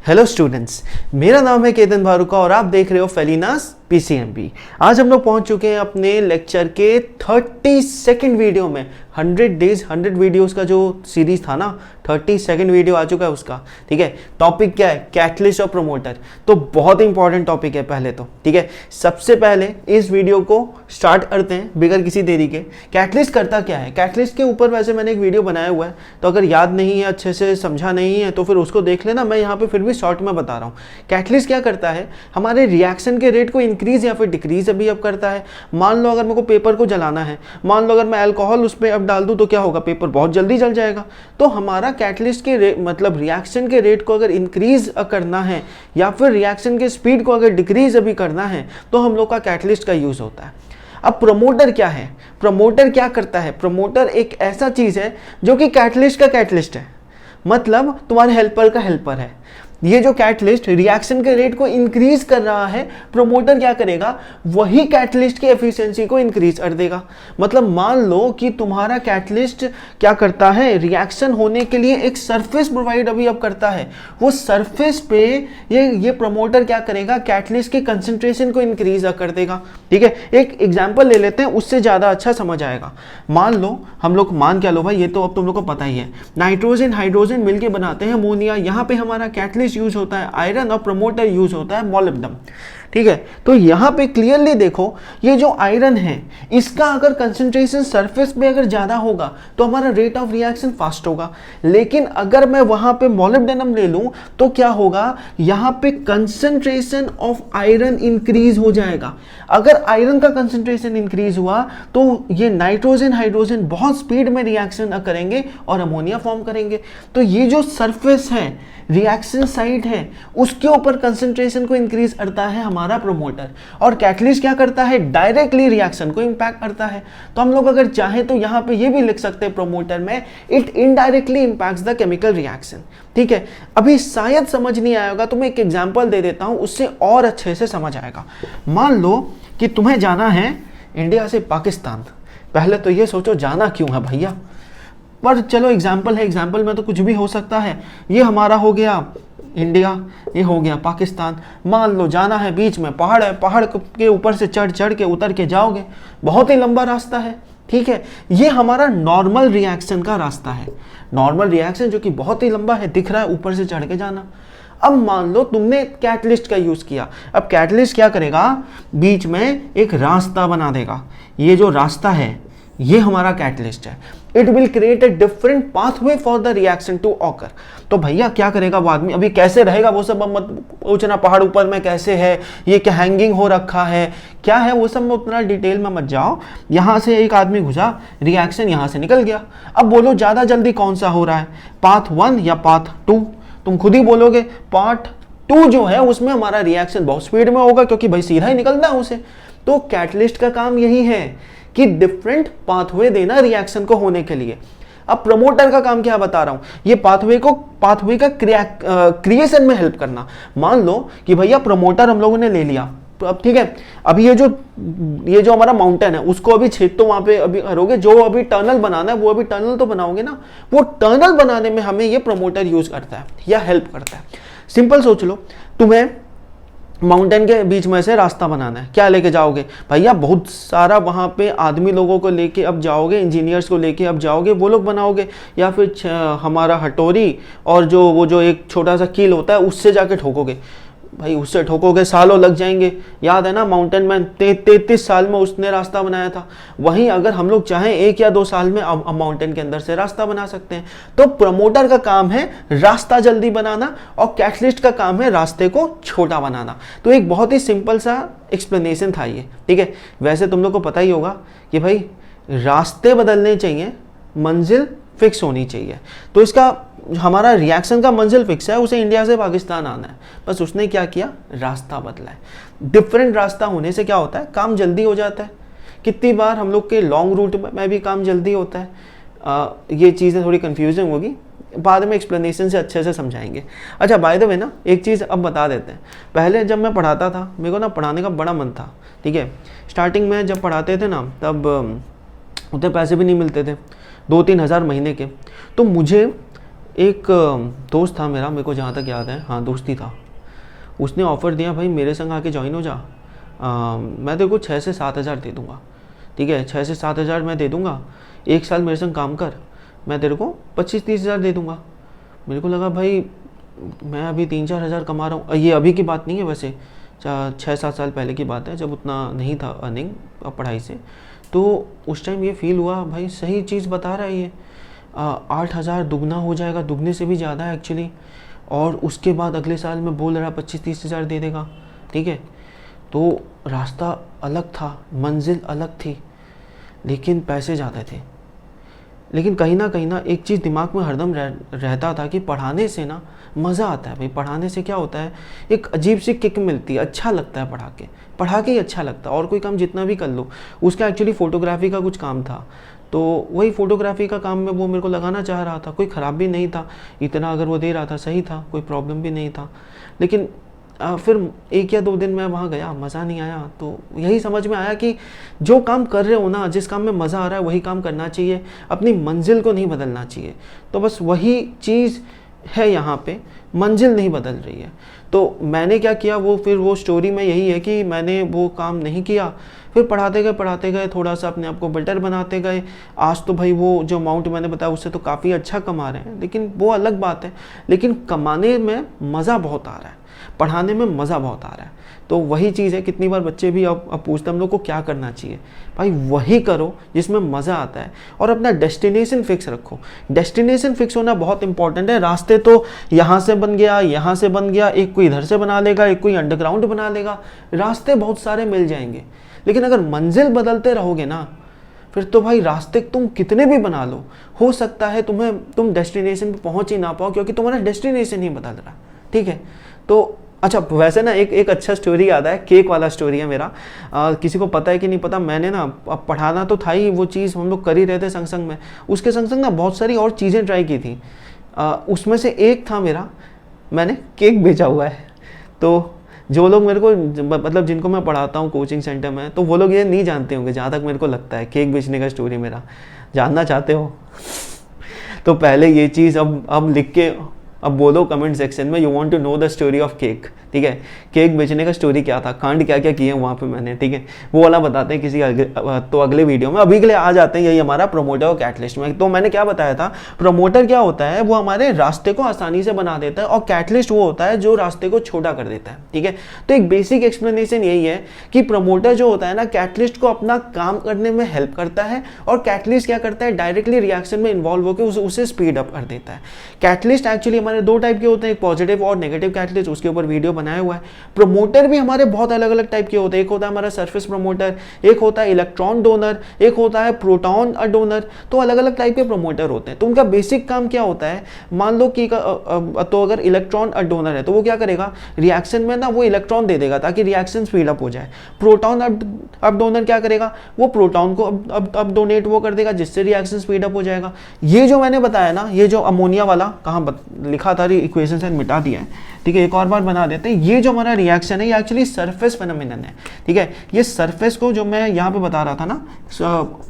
Hello students, मेरा नाम है केतन भारुका और आप देख रहे हो फेलिनास पीसीएमबी। आज हम लोग पहुंच चुके हैं अपने लेक्चर के 32nd वीडियो में। 100 डेज 100 वीडियोस का जो सीरीज था ना, 32nd वीडियो आ चुका है उसका। ठीक है, टॉपिक क्या है? कैटलिस्ट और प्रमोटर। तो बहुत इंपॉर्टेंट टॉपिक है पहले तो। ठीक है, सबसे पहले इस वीडियो को स्टार्ट करते हैं बिगर किसी देरी के। कैटलिस्ट करता क्या है? कैटलिस्ट के ऊपर वैसे मैंने एक वीडियो बनाया हुआ है, तो अगर याद नहीं है, अच्छे से समझा नहीं है तो फिर उसको देख लेना। मैं यहाँ पे फिर भी शॉर्ट में बता रहा हूँ। कैटलिस्ट क्या करता है? हमारे रिएक्शन के रेट को इंक्रीज या फिर डिक्रीज अभी अब करता है। मान लो अगर मेरे को पेपर को जलाना है, मान लो अगर मैं अल्कोहल उस पर अब डाल दूं तो क्या होगा? पेपर बहुत जल्दी जल जाएगा। तो हमारा कैटलिस्ट के मतलब रिएक्शन के रेट को अगर इंक्रीज करना है या फिर रिएक्शन के स्पीड को अगर डिक्रीज अभी करना है तो हम लोग का कैटलिस्ट का यूज होता है। अब प्रमोटर क्या है? प्रमोटर क्या करता है? प्रमोटर एक ऐसा चीज है जो कि कैटलिस्ट का कैटलिस्ट है, मतलब तुम्हारे हेल्पर का हेल्पर है। ये जो कैटलिस्ट रिएक्शन के रेट को इंक्रीज कर रहा है, प्रमोटर क्या करेगा? वही कैटलिस्ट की एफिशिएंसी को इंक्रीज कर देगा। मतलब मान लो कि तुम्हारा कैटलिस्ट क्या करता है? रिएक्शन होने के लिए एक सरफेस प्रोवाइड अभी अब करता है। वो सरफेस पे ये प्रमोटर क्या करेगा? कैटलिस्ट की कंसंट्रेशन को इंक्रीज कर देगा। ठीक है, एक एग्जांपल ले लेते हैं, उससे ज्यादा अच्छा समझ आएगा। मान लो हम लोग, मान क्या लो भाई, ये तो अब तुम लोग को पता ही है, नाइट्रोजन हाइड्रोजन मिलके बनाते हैं अमोनिया। यहाँ पे हमारा कैटलिस्ट यूज होता है आयरन और प्रमोटर यूज होता है मोलिब्डेनम। ठीक है, तो यहां पे क्लियरली देखो, ये जो आयरन है इसका अगर कंसंट्रेशन सरफेस पे अगर ज्यादा होगा तो हमारा रेट ऑफ रिएक्शन फास्ट होगा। लेकिन अगर मैं वहां पे मोलिब्डेनम ले लूं तो क्या होगा? यहां पे कंसंट्रेशन ऑफ आयरन इंक्रीज हो जाएगा। अगर आयरन का कंसंट्रेशन इंक्रीज हुआ तो ये नाइट्रोजन हाइड्रोजन बहुत स्पीड में रिएक्शन करेंगे और अमोनिया फॉर्म करेंगे। तो ये जो सरफेस है, रिएक्शन साइड है, उसके ऊपर कंसंट्रेशन को इंक्रीज करता है हमारा प्रमोटर। और कैटलिस्ट क्या करता है? डायरेक्टली रिएक्शन को इंपैक्ट करता है। तो हम लोग अगर चाहें तो यहां पे ये भी लिख सकते हैं प्रमोटर में, it indirectly impacts the chemical reaction. ठीक है, अभी शायद समझ नहीं आया होगा तो मैं एक एग्जांपल दे देता हूं, उससे और अच्छे से समझ आएगा। मान लो कि तुम्हें जाना है इंडिया से पाकिस्तान। पहले तो ये सोचो जाना क्यों है भैया, पर चलो एग्जाम्पल है, एग्जाम्पल में तो कुछ भी हो सकता है। ये हमारा हो गया इंडिया, ये हो गया पाकिस्तान। मान लो जाना है, बीच में पहाड़ है, पहाड़ के ऊपर से चढ़ के उतर के जाओगे, बहुत ही लंबा रास्ता है। ठीक है, ये हमारा नॉर्मल रिएक्शन का रास्ता है। नॉर्मल रिएक्शन जो कि बहुत ही लंबा है, दिख रहा है, ऊपर से चढ़ के जाना। अब मान लो तुमने कैटलिस्ट का यूज किया। अब कैटलिस्ट क्या करेगा? बीच में एक रास्ता बना देगा। ये जो रास्ता है ये हमारा कैटलिस्ट है। It will create a different pathway for the reaction to occur. तो भैया क्या करेगा वो आदमी? अभी कैसे रहेगा वो सब मत पूछना, पहाड़ ऊपर में कैसे है, ये क्या हैंगिंग हो रखा है, क्या है वो सब में उतना डिटेल में मत जाओ। यहां से एक आदमी घुसा, रिएक्शन यहां से निकल गया। अब बोलो ज्यादा जल्दी कौन सा हो रहा है, पाथ 1 या पाथ 2? तुम खुद ही बोलोगे पार्ट 2 जो है उसमें हमारा रिएक्शन बहुत स्पीड में होगा, क्योंकि भाई सीधा ही निकलना है उसे। तो कैटलिस्ट का काम यही है कि डिफरेंट पाथवे देना रिएक्शन को होने के लिए। अब प्रमोटर का काम क्या बता रहा हूं? ये पाथवे का क्रिएशन में हेल्प करना। मान लो कि भैया प्रमोटर हम लोगों ने ले लिया। अब ठीक है, अभी ये जो हमारा माउंटेन है उसको अभी छेद तो वहां पे अभी करोगे, जो अभी टनल बनाना है वो अभी टनल तो बनाओगे ना। वो टनल बनाने में हमें ये प्रमोटर यूज करता है या हेल्प करता है। सिंपल सोच लो, तुम्हें माउंटेन के बीच में से रास्ता बनाना है, क्या लेके जाओगे भैया? बहुत सारा वहां पे आदमी लोगों को लेके अब जाओगे, इंजीनियर्स को लेके अब जाओगे, वो लोग बनाओगे, या फिर हमारा हटोरी और वो जो एक छोटा सा कील होता है उससे जाके ठोकोगे। भाई उससे ठोकोगे, सालों लग जाएंगे। याद है ना, माउंटेन मैन 33 साल में उसने रास्ता बनाया था। वहीं अगर हम लोग चाहें 1 या 2 साल में माउंटेन के अंदर से रास्ता बना सकते हैं। तो प्रमोटर का काम है रास्ता जल्दी बनाना और कैटलिस्ट का काम है रास्ते को छोटा बनाना। तो एक बहुत ही सिंपल सा एक्सप्लेनेशन था ये। ठीक है, वैसे तुम लोग को पता ही होगा कि भाई रास्ते बदलने चाहिए, मंजिल फिक्स होनी चाहिए। तो इसका हमारा रिएक्शन का मंजिल फिक्स है, उसे इंडिया से पाकिस्तान आना है, बस उसने क्या किया? रास्ता बदला है। डिफरेंट रास्ता होने से क्या होता है? काम जल्दी हो जाता है। कितनी बार हम लोग के लॉन्ग रूट में भी काम जल्दी होता है। ये चीज़ें थोड़ी कंफ्यूजिंग होगी, बाद में एक्सप्लेनेशन से अच्छे से समझाएंगे। अच्छा, बाय द वे ना एक चीज़ अब बता देते हैं। पहले जब मैं पढ़ाता था, मेरे को ना पढ़ाने का बड़ा मन था। ठीक है, स्टार्टिंग में जब पढ़ाते थे ना तब उतने पैसे भी नहीं मिलते थे, 2-3 हज़ार महीने के। तो मुझे एक दोस्त था मेरा, मेरे को जहाँ तक याद है, हाँ दोस्त ही था, उसने ऑफ़र दिया भाई मेरे संग आके ज्वाइन हो जा, मैं तेरे को 6 से 7 हज़ार दे दूँगा, ठीक है 6 से 7 हज़ार मैं दे दूँगा, 1 साल मेरे संग काम कर, मैं तेरे को 25-30 हज़ार दे दूँगा। मेरे को लगा भाई मैं अभी 3-4 हज़ार कमा रहा हूँ, ये अभी की बात नहीं है वैसे, 6-7 साल पहले की बात है जब उतना नहीं था अर्निंग पढ़ाई से। तो उस टाइम ये फील हुआ भाई सही चीज़ बता रहा है ये, 8 हज़ार दुगना हो जाएगा, दुगने से भी ज़्यादा है एक्चुअली, और उसके बाद अगले साल में बोल रहा 25-30 हज़ार दे देगा, ठीक है। तो रास्ता अलग था, मंजिल अलग थी, लेकिन पैसे ज़्यादा थे। लेकिन कहीं ना एक चीज़ दिमाग में हरदम रहता था कि पढ़ाने से ना मज़ा आता है भाई, पढ़ाने से क्या होता है, एक अजीब सी किक मिलती है, अच्छा लगता है पढ़ा के ही अच्छा लगता है। और कोई काम जितना भी कर लो, उसका एक्चुअली फ़ोटोग्राफी का कुछ काम था, तो वही फ़ोटोग्राफी का काम में वो मेरे को लगाना चाह रहा था, कोई ख़राब भी नहीं था, इतना अगर वो दे रहा था सही था, कोई प्रॉब्लम भी नहीं था। लेकिन फिर 1 या 2 दिन मैं वहाँ गया, मज़ा नहीं आया, तो यही समझ में आया कि जो काम कर रहे हो ना, जिस काम में मज़ा आ रहा है वही काम करना चाहिए, अपनी मंजिल को नहीं बदलना चाहिए। तो बस वही चीज़ है यहाँ पे, मंजिल नहीं बदल रही है। तो मैंने क्या किया, फिर वो स्टोरी में यही है कि मैंने वो काम नहीं किया, फिर पढ़ाते गए थोड़ा सा अपने आप को बेटर बनाते गए। आज तो भाई वो जो अमाउंट मैंने बताया उससे तो काफ़ी अच्छा कमा रहे हैं, लेकिन वो अलग बात है। लेकिन कमाने में मज़ा बहुत आ रहा है, पढ़ाने में मज़ा बहुत आ रहा है। तो वही चीज़ है, कितनी बार बच्चे भी अब पूछते हैं हम लोग को क्या करना चाहिए, भाई वही करो जिसमें मज़ा आता है, और अपना डेस्टिनेशन फिक्स रखो। डेस्टिनेशन फिक्स होना बहुत इंपॉर्टेंट है। रास्ते तो यहाँ से बन गया, यहाँ से बन गया, एक कोई इधर से बना लेगा, एक कोई अंडरग्राउंड बना लेगा, रास्ते बहुत सारे मिल जाएंगे। लेकिन अगर मंजिल बदलते रहोगे ना, फिर तो भाई रास्ते तुम कितने भी बना लो, हो सकता है तुम डेस्टिनेशन पे पहुंच ही ना पाओ, क्योंकि तुम्हारा डेस्टिनेशन ही बदल रहा, ठीक है। तो अच्छा, वैसे ना एक अच्छा स्टोरी याद है, केक वाला स्टोरी है मेरा। किसी को पता है कि नहीं पता, मैंने ना पढ़ाना तो था ही, वो चीज़ हम लोग कर ही रहे थे संग संग में, उसके संग संग ना बहुत सारी और चीज़ें ट्राई की थी। उसमें से एक था मेरा, मैंने केक बेचा हुआ है। तो जो लोग मेरे को मतलब जिनको मैं पढ़ाता हूँ कोचिंग सेंटर में, तो वो लोग ये नहीं जानते होंगे, जहाँ तक मेरे को लगता है, केक बेचने का स्टोरी मेरा। जानना चाहते हो तो पहले ये चीज़ अब लिख के अब बोलो कमेंट सेक्शन में, you want to know the story of cake, ठीक है। केक बेचने का स्टोरी क्या था, कांड क्या क्या किए वहाँ पे मैंने, ठीक है, वो वाला बताते हैं किसी तो अगले वीडियो में। अभी के लिए आ जाते हैं यही हमारा प्रमोटर और कैटलिस्ट में। तो मैंने क्या बताया था, प्रमोटर क्या होता है, वो हमारे रास्ते को आसानी से बना देता है, और कैटलिस्ट वो होता है जो रास्ते को छोटा कर देता है, ठीक है। तो एक बेसिक एक्सप्लेनेशन यही है कि प्रमोटर जो होता है ना, कैटलिस्ट को अपना काम करने में हेल्प करता है, और कैटलिस्ट क्या करता है, डायरेक्टली रिएक्शन में इन्वॉल्व होकर उसे स्पीड अप कर देता है। कैटलिस्ट एक्चुअली हमारे 2 टाइप के होते हैं, एक पॉजिटिव और नेगेटिव कैटलिस्ट, उसके ऊपर वीडियो बनाया हुआ है। प्रमोटर भी हमारे बहुत अलग अलग टाइप के होते हैं, एक होता है हमारा सरफेस प्रमोटर, एक होता है इलेक्ट्रॉन डोनर, एक होता है प्रोटॉन डोनर। तो अलग अलग टाइप के प्रमोटर होते हैं। तो उनका बेसिक काम क्या होता है, मान लो कि तो अगर इलेक्ट्रॉन डोनर है तो वो क्या करेगा, रिएक्शन में ना वो इलेक्ट्रॉन दे देगा ताकि रिएक्शन स्पीड अप हो जाए। प्रोटॉन अब डोनर क्या करेगा, वो प्रोटॉन को अब डोनेट वो कर देगा, जिससे रिएक्शन स्पीड अप हो जाएगा। ये जो मैंने बताया ना, ये जो अमोनिया वाला कहाँ लिखा था, इक्वेशन से मिटा दिया है, ठीक है, एक और बार बना देते हैं। ये जो हमारा रिएक्शन है ये एक्चुअली सरफेस फेनोमेनन है, ठीक है। ये सरफेस को जो मैं यहाँ पे बता रहा था ना,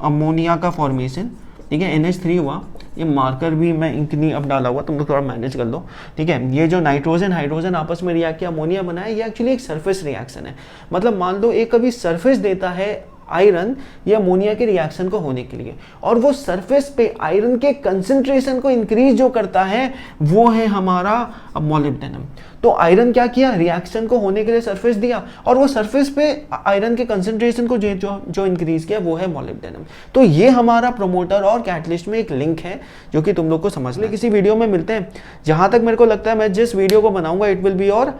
अमोनिया का फॉर्मेशन, ठीक है, NH3 हुआ, ये मार्कर भी मैं इंक नहीं अब डाला हुआ, तुम लोग थोड़ा मैनेज कर लो, ठीक है। ये जो नाइट्रोजन हाइड्रोजन आपस में रिएक्ट किया अमोनिया बनाया, ये एक्चुअली एक सरफेस रिएक्शन है। मतलब मान लो एक कभी सरफेस देता है आयरन या अमोनिया के रिएक्शन को होने के लिए, और वो सरफेस पे आयरन के कंसंट्रेशन को इंक्रीज जो करता है वो है हमारा मोलिब्डेनम। तो आयरन क्या किया, रिएक्शन को होने के लिए सरफेस दिया, और वो सरफेस पे आयरन के कंसंट्रेशन को जो इंक्रीज किया वो है मोलिब्डेनम। तो ये हमारा प्रमोटर और कैटलिस्ट में एक लिंक है जो कि तुम लोग को समझ ले। किसी वीडियो में मिलते हैं। जहां तक मेरे को लगता है मैं जिस वीडियो को बनाऊंगा इट विल बी और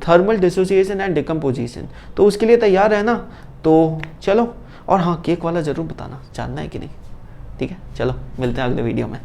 थर्मल डिसोसिएशन एंड डिकम्पोजिशन, तो उसके लिए तैयार है ना। तो चलो, और हाँ केक वाला ज़रूर बताना, जानना है कि नहीं, ठीक है। चलो मिलते हैं अगले वीडियो में।